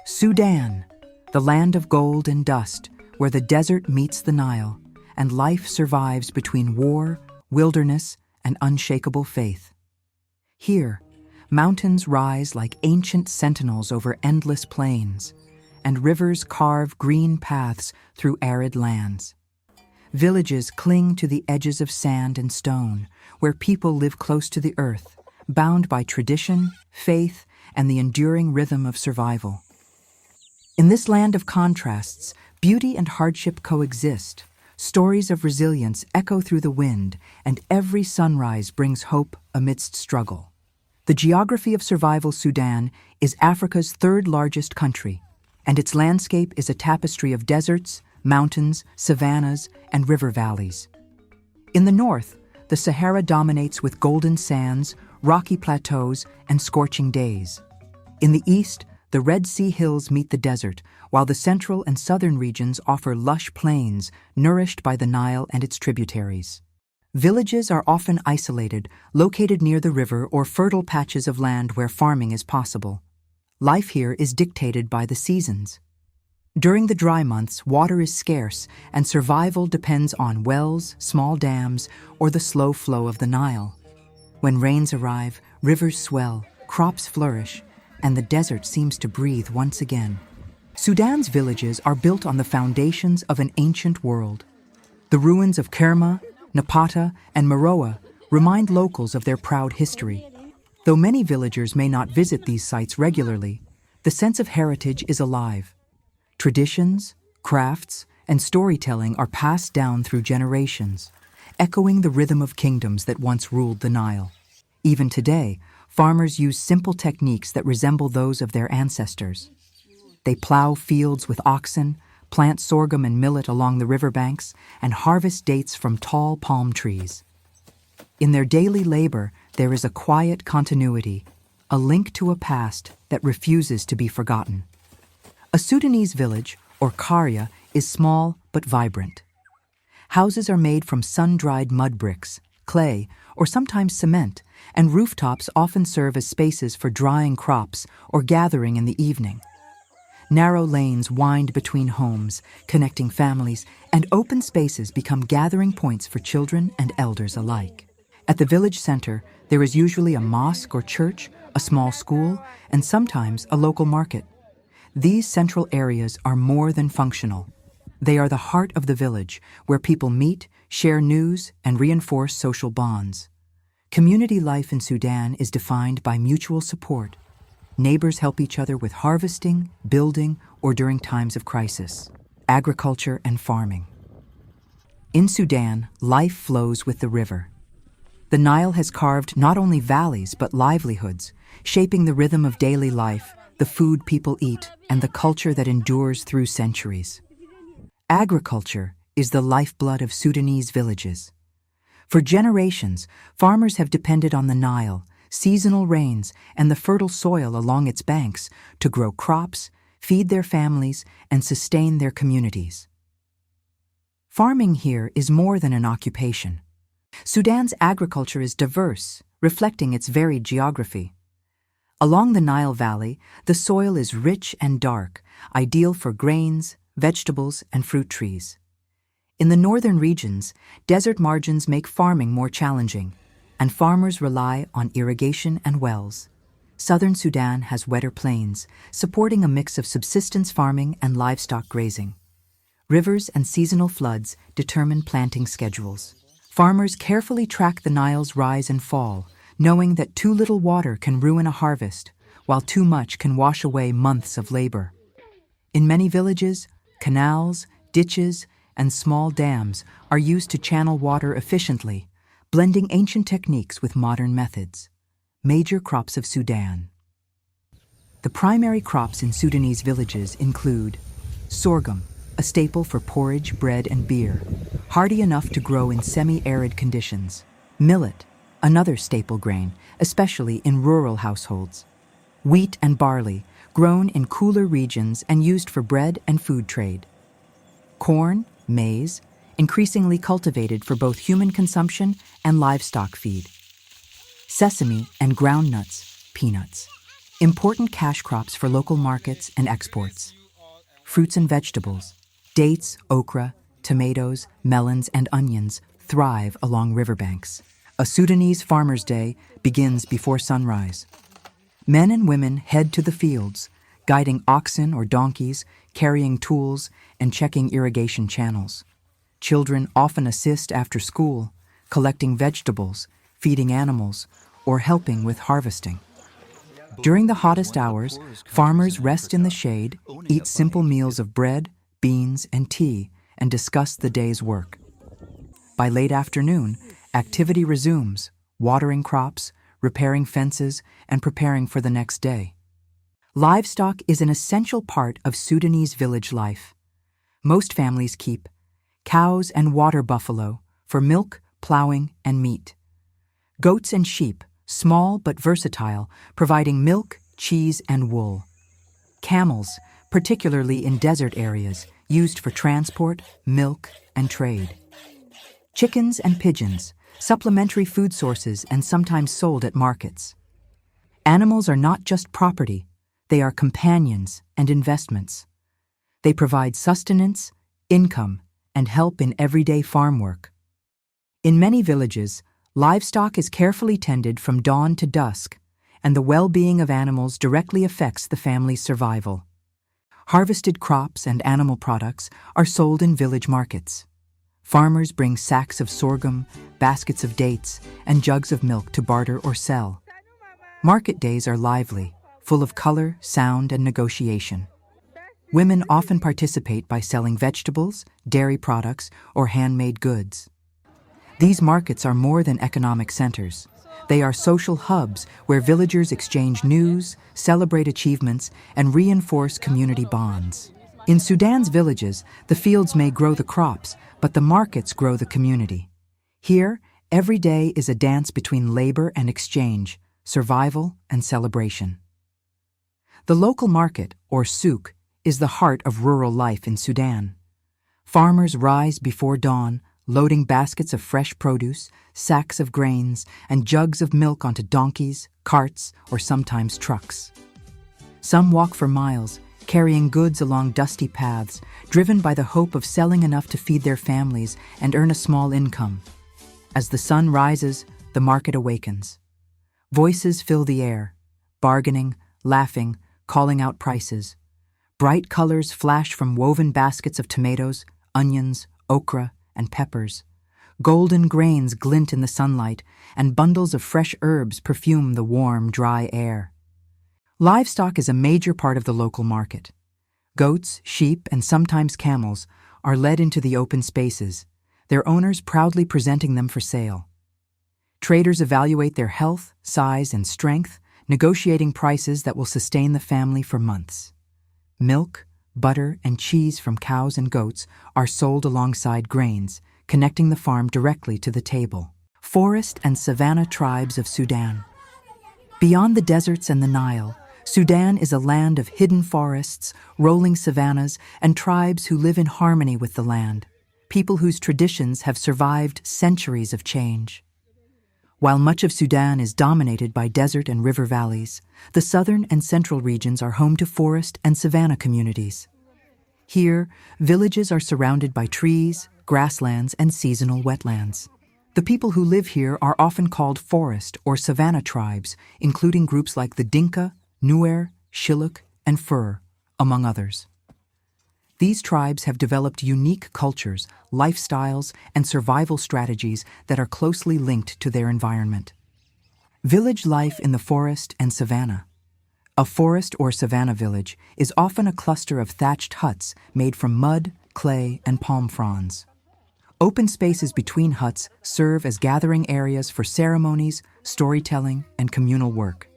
Sudan, the land of gold and dust, where the desert meets the Nile, and life survives between war, wilderness, and unshakable faith. Here, mountains rise like ancient sentinels over endless plains, and rivers carve green paths through arid lands. Villages cling to the edges of sand and stone, where people live close to the earth, bound by tradition, faith, and the enduring rhythm of survival. In this land of contrasts, beauty and hardship coexist. Stories of resilience echo through the wind, and every sunrise brings hope amidst struggle. The geography of survival Sudan is Africa's third largest country, and its landscape is a tapestry of deserts, mountains, savannas, and river valleys. In the north, the Sahara dominates with golden sands, rocky plateaus, and scorching days. In the east, the Red Sea hills meet the desert, while the central and southern regions offer lush plains nourished by the Nile and its tributaries. Villages are often isolated, located near the river or fertile patches of land where farming is possible. Life here is dictated by the seasons. During the dry months, water is scarce, and survival depends on wells, small dams, or the slow flow of the Nile. When rains arrive, rivers swell, crops flourish, and the desert seems to breathe once again. Sudan's villages are built on the foundations of an ancient world. The ruins of Kerma, Napata, and Meroe remind locals of their proud history. Though many villagers may not visit these sites regularly, the sense of heritage is alive. Traditions, crafts, and storytelling are passed down through generations, echoing the rhythm of kingdoms that once ruled the Nile. Even today, farmers use simple techniques that resemble those of their ancestors. They plow fields with oxen, plant sorghum and millet along the riverbanks, and harvest dates from tall palm trees. In their daily labor, there is a quiet continuity, a link to a past that refuses to be forgotten. A Sudanese village, or qarya, is small but vibrant. Houses are made from sun-dried mud bricks, clay, or sometimes cement, and rooftops often serve as spaces for drying crops or gathering in the evening. Narrow lanes wind between homes, connecting families, and open spaces become gathering points for children and elders alike. At the village center, there is usually a mosque or church, a small school, and sometimes a local market. These central areas are more than functional. They are the heart of the village, where people meet, share news, and reinforce social bonds. Community life in Sudan is defined by mutual support. Neighbors help each other with harvesting, building, or during times of crisis. Agriculture and farming. In Sudan, life flows with the river. The Nile has carved not only valleys but livelihoods, shaping the rhythm of daily life, the food people eat, and the culture that endures through centuries. Agriculture is the lifeblood of Sudanese villages. For generations, farmers have depended on the Nile, seasonal rains, and the fertile soil along its banks to grow crops, feed their families, and sustain their communities. Farming here is more than an occupation. Sudan's agriculture is diverse, reflecting its varied geography. Along the Nile Valley, the soil is rich and dark, ideal for grains, vegetables, and fruit trees. In the northern regions, desert margins make farming more challenging, and farmers rely on irrigation and wells. Southern Sudan has wetter plains, supporting a mix of subsistence farming and livestock grazing. Rivers and seasonal floods determine planting schedules. Farmers carefully track the Nile's rise and fall, knowing that too little water can ruin a harvest, while too much can wash away months of labor. In many villages, canals, ditches, and small dams are used to channel water efficiently, blending ancient techniques with modern methods. Major crops of Sudan. The primary crops in Sudanese villages include sorghum, a staple for porridge, bread, and beer, hardy enough to grow in semi-arid conditions. Millet, another staple grain, especially in rural households. Wheat and barley, grown in cooler regions and used for bread and food trade. Corn, maize, increasingly cultivated for both human consumption and livestock feed. Sesame and groundnuts, peanuts, important cash crops for local markets and exports. Fruits and vegetables, dates, okra, tomatoes, melons, and onions thrive along riverbanks. A Sudanese farmer's day begins before sunrise. Men and women head to the fields, guiding oxen or donkeys, carrying tools, and checking irrigation channels. Children often assist after school, collecting vegetables, feeding animals, or helping with harvesting. During the hottest hours, farmers rest in the shade, eat simple meals of bread, beans, and tea, and discuss the day's work. By late afternoon, activity resumes, watering crops, repairing fences, and preparing for the next day. Livestock is an essential part of Sudanese village life. Most families keep cows and water buffalo for milk, plowing, and meat. Goats and sheep, small but versatile, providing milk, cheese, and wool. Camels, particularly in desert areas, used for transport, milk, and trade. Chickens and pigeons, supplementary food sources and sometimes sold at markets. Animals are not just property, they are companions and investments. They provide sustenance, income, and help in everyday farm work. In many villages, livestock is carefully tended from dawn to dusk, and the well-being of animals directly affects the family's survival. Harvested crops and animal products are sold in village markets. Farmers bring sacks of sorghum, baskets of dates, and jugs of milk to barter or sell. Market days are lively, full of color, sound, and negotiation. Women often participate by selling vegetables, dairy products, or handmade goods. These markets are more than economic centers. They are social hubs where villagers exchange news, celebrate achievements, and reinforce community bonds. In Sudan's villages, the fields may grow the crops, but the markets grow the community. Here, every day is a dance between labor and exchange, survival and celebration. The local market, or souk, is the heart of rural life in Sudan. Farmers rise before dawn, loading baskets of fresh produce, sacks of grains, and jugs of milk onto donkeys, carts, or sometimes trucks. Some walk for miles, carrying goods along dusty paths, driven by the hope of selling enough to feed their families and earn a small income. As the sun rises, the market awakens. Voices fill the air, bargaining, laughing, calling out prices. Bright colors flash from woven baskets of tomatoes, onions, okra, and peppers. Golden grains glint in the sunlight, and bundles of fresh herbs perfume the warm, dry air. Livestock is a major part of the local market. Goats, sheep, and sometimes camels are led into the open spaces, their owners proudly presenting them for sale. Traders evaluate their health, size, and strength, negotiating prices that will sustain the family for months. Milk, butter, and cheese from cows and goats are sold alongside grains, connecting the farm directly to the table. Forest and Savannah tribes of Sudan. Beyond the deserts and the Nile, Sudan is a land of hidden forests, rolling savannas, and tribes who live in harmony with the land, people whose traditions have survived centuries of change. While much of Sudan is dominated by desert and river valleys, the southern and central regions are home to forest and savanna communities. Here, villages are surrounded by trees, grasslands, and seasonal wetlands. The people who live here are often called forest or savanna tribes, including groups like the Dinka, Nuer, Shilluk, and Fur, among others. These tribes have developed unique cultures, lifestyles, and survival strategies that are closely linked to their environment. Village life in the forest and savanna. A forest or savanna village is often a cluster of thatched huts made from mud, clay, and palm fronds. Open spaces between huts serve as gathering areas for ceremonies, storytelling, and communal work.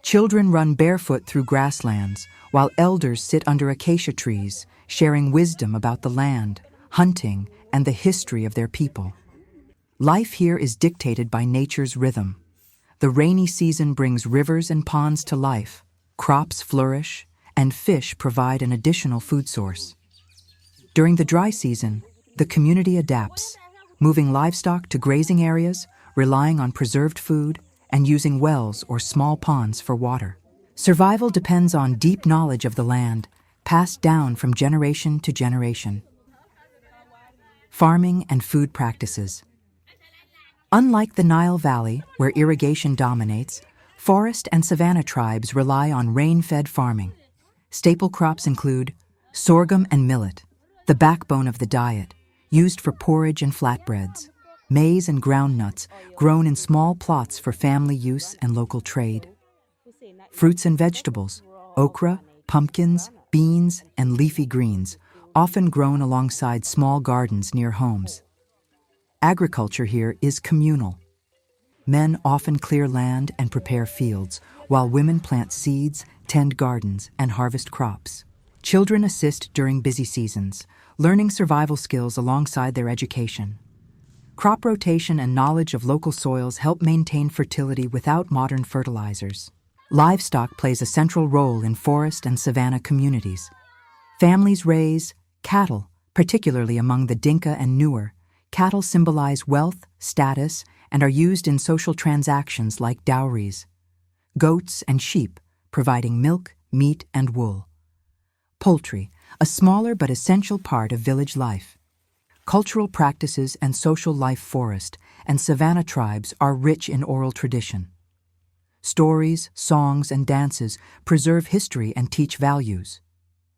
Children run barefoot through grasslands, while elders sit under acacia trees, sharing wisdom about the land, hunting, and the history of their people. Life here is dictated by nature's rhythm. The rainy season brings rivers and ponds to life, crops flourish, and fish provide an additional food source. During the dry season, the community adapts, moving livestock to grazing areas, relying on preserved food, and using wells or small ponds for water. Survival depends on deep knowledge of the land, passed down from generation to generation. Farming and food practices. Unlike the Nile Valley, where irrigation dominates, forest and savanna tribes rely on rain-fed farming. Staple crops include sorghum and millet, the backbone of the diet, used for porridge and flatbreads, maize and groundnuts, grown in small plots for family use and local trade. Fruits and vegetables, okra, pumpkins, beans, and leafy greens, often grown alongside small gardens near homes. Agriculture here is communal. Men often clear land and prepare fields, while women plant seeds, tend gardens, and harvest crops. Children assist during busy seasons, learning survival skills alongside their education. Crop rotation and knowledge of local soils help maintain fertility without modern fertilizers. Livestock plays a central role in forest and savanna communities. Families raise cattle, particularly among the Dinka and Nuer. Cattle symbolize wealth, status, and are used in social transactions like dowries. Goats and sheep, providing milk, meat, and wool. Poultry, a smaller but essential part of village life. Cultural practices and social life. Forest and savanna tribes are rich in oral tradition. Stories, songs, and dances preserve history and teach values.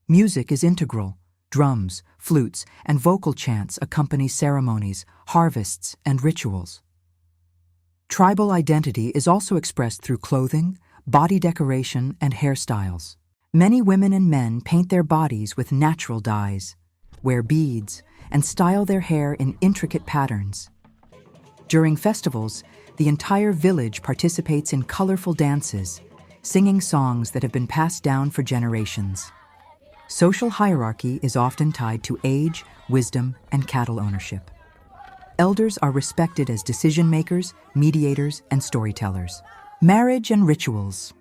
Music is integral. Drums, flutes, and vocal chants accompany ceremonies, harvests, and rituals. Tribal identity is also expressed through clothing, body decoration, and hairstyles. Many women and men paint their bodies with natural dyes, wear beads, and style their hair in intricate patterns. During festivals, the entire village participates in colorful dances, singing songs that have been passed down for generations. Social hierarchy is often tied to age, wisdom, and cattle ownership. Elders are respected as decision-makers, mediators, and storytellers. Marriage and rituals.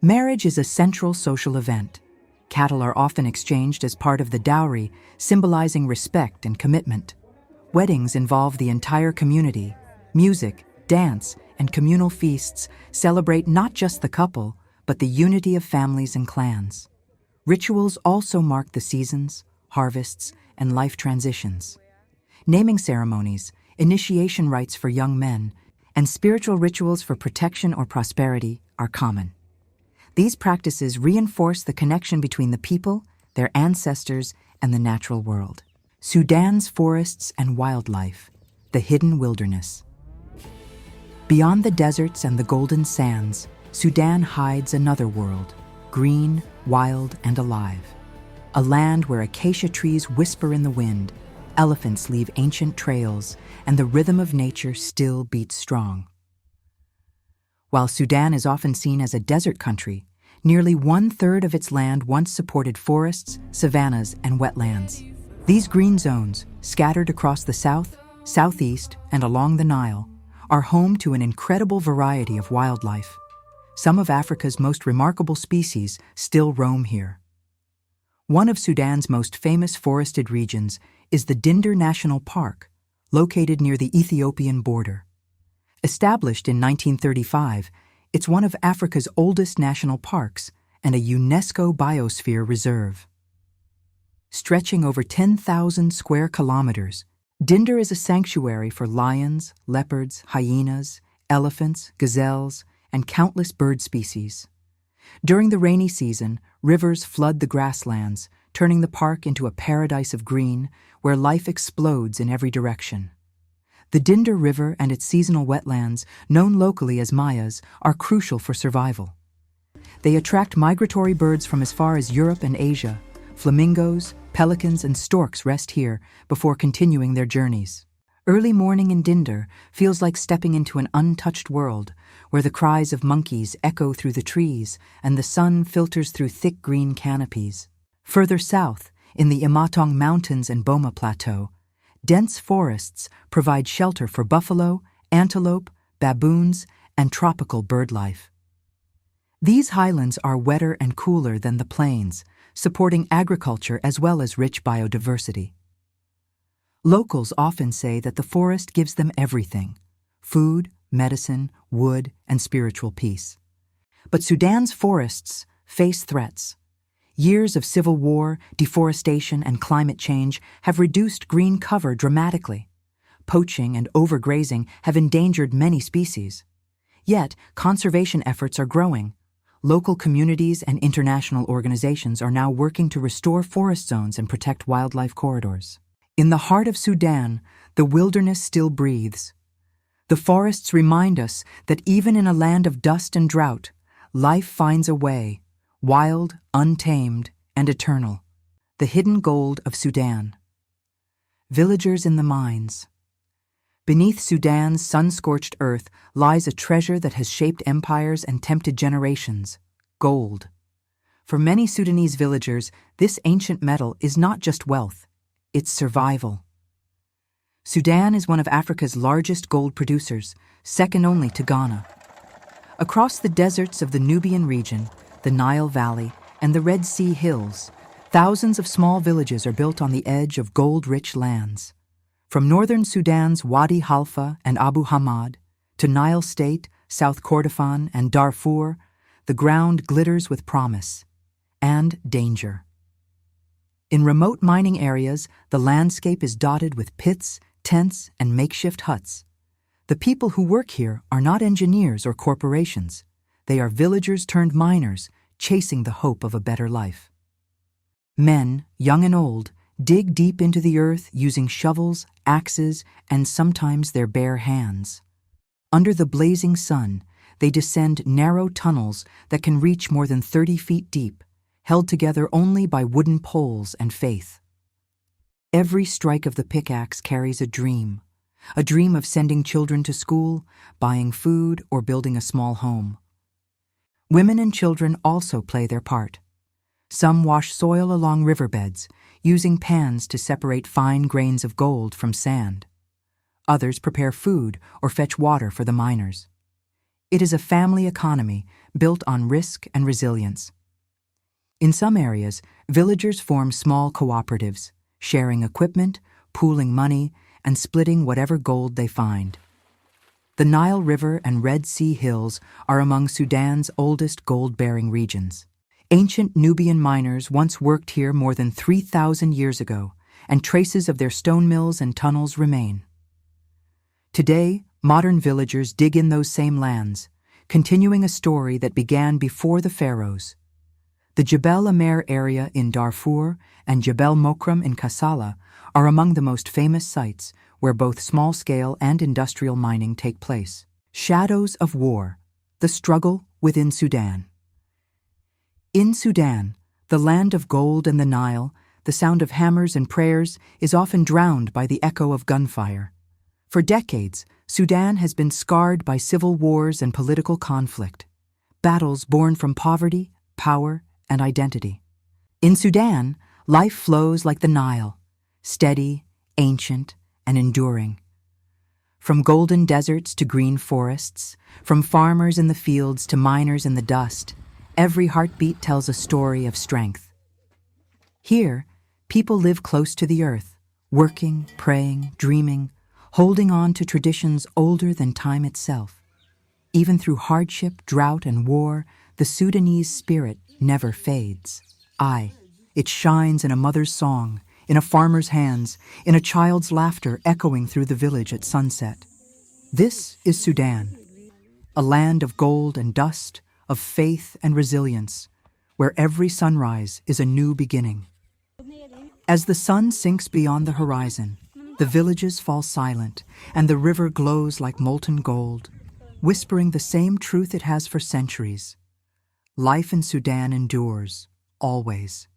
Marriage is a central social event. Cattle are often exchanged as part of the dowry, symbolizing respect and commitment. Weddings involve the entire community. Music, dance, and communal feasts celebrate not just the couple, but the unity of families and clans. Rituals also mark the seasons, harvests, and life transitions. Naming ceremonies, initiation rites for young men, and spiritual rituals for protection or prosperity are common. These practices reinforce the connection between the people, their ancestors, and the natural world. Sudan's forests and wildlife, the hidden wilderness. Beyond the deserts and the golden sands, Sudan hides another world, green, wild, and alive. A land where acacia trees whisper in the wind, elephants leave ancient trails, and the rhythm of nature still beats strong. While Sudan is often seen as a desert country, nearly 1/3 of its land once supported forests, savannas, and wetlands. These green zones, scattered across the south, southeast, and along the Nile, are home to an incredible variety of wildlife. Some of Africa's most remarkable species still roam here. One of Sudan's most famous forested regions is the Dinder National Park, located near the Ethiopian border. Established in 1935, it's one of Africa's oldest national parks and a UNESCO Biosphere Reserve. Stretching over 10,000 square kilometers, Dinder is a sanctuary for lions, leopards, hyenas, elephants, gazelles, and countless bird species. During the rainy season, rivers flood the grasslands, turning the park into a paradise of green where life explodes in every direction. The Dinder River and its seasonal wetlands, known locally as mayas, are crucial for survival. They attract migratory birds from as far as Europe and Asia. Flamingos, pelicans, and storks rest here before continuing their journeys. Early morning in Dinder feels like stepping into an untouched world, where the cries of monkeys echo through the trees and the sun filters through thick green canopies. Further south, in the Imatong Mountains and Boma Plateau, dense forests provide shelter for buffalo, antelope, baboons, and tropical bird life. These highlands are wetter and cooler than the plains, supporting agriculture as well as rich biodiversity. Locals often say that the forest gives them everything: food, medicine, wood, and spiritual peace. But Sudan's forests face threats. Years of civil war, deforestation, and climate change have reduced green cover dramatically. Poaching and overgrazing have endangered many species. Yet, conservation efforts are growing. Local communities and international organizations are now working to restore forest zones and protect wildlife corridors. In the heart of Sudan, the wilderness still breathes. The forests remind us that even in a land of dust and drought, life finds a way, wild, untamed, and eternal. The hidden gold of Sudan. Villagers in the mines. Beneath Sudan's sun-scorched earth lies a treasure that has shaped empires and tempted generations: gold. For many Sudanese villagers, this ancient metal is not just wealth, it's survival. Sudan is one of Africa's largest gold producers, second only to Ghana. Across the deserts of the Nubian region, the Nile Valley, and the Red Sea hills, thousands of small villages are built on the edge of gold-rich lands. From northern Sudan's Wadi Halfa and Abu Hamad to Nile State, South Kordofan, and Darfur, the ground glitters with promise and danger. In remote mining areas, the landscape is dotted with pits, tents, and makeshift huts. The people who work here are not engineers or corporations. They are villagers turned miners, chasing the hope of a better life. Men, young and old, dig deep into the earth using shovels, axes, and sometimes their bare hands. Under the blazing sun, they descend narrow tunnels that can reach more than 30 feet deep, held together only by wooden poles and faith. Every strike of the pickaxe carries a dream of sending children to school, buying food, or building a small home. Women and children also play their part. Some wash soil along riverbeds, using pans to separate fine grains of gold from sand. Others prepare food or fetch water for the miners. It is a family economy built on risk and resilience. In some areas, villagers form small cooperatives, sharing equipment, pooling money, and splitting whatever gold they find. The Nile River and Red Sea hills are among Sudan's oldest gold-bearing regions. Ancient Nubian miners once worked here more than 3,000 years ago, and traces of their stone mills and tunnels remain. Today, modern villagers dig in those same lands, continuing a story that began before the pharaohs. The Jebel Amer area in Darfur and Jebel Mokram in Kassala are among the most famous sites where both small-scale and industrial mining take place. Shadows of war, the struggle within Sudan. In Sudan, the land of gold and the Nile, the sound of hammers and prayers is often drowned by the echo of gunfire. For decades, Sudan has been scarred by civil wars and political conflict, battles born from poverty, power, and identity. In Sudan, life flows like the Nile, steady, ancient, and enduring. From golden deserts to green forests, from farmers in the fields to miners in the dust, every heartbeat tells a story of strength. Here, people live close to the earth, working, praying, dreaming, holding on to traditions older than time itself. Even through hardship, drought, and war, the Sudanese spirit never fades. It shines in a mother's song, in a farmer's hands, in a child's laughter echoing through the village at sunset. This is Sudan, a land of gold and dust, of faith and resilience, where every sunrise is a new beginning. As the sun sinks beyond the horizon, the villages fall silent, and the river glows like molten gold, whispering the same truth it has for centuries. Life in Sudan endures, always.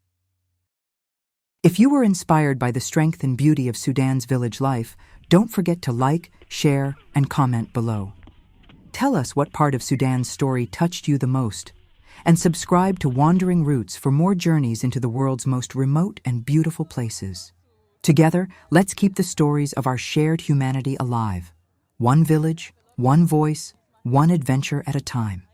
If you were inspired by the strength and beauty of Sudan's village life, don't forget to like, share, and comment below. Tell us what part of Sudan's story touched you the most, and subscribe to Wandering Roots for more journeys into the world's most remote and beautiful places. Together, let's keep the stories of our shared humanity alive. One village, one voice, one adventure at a time.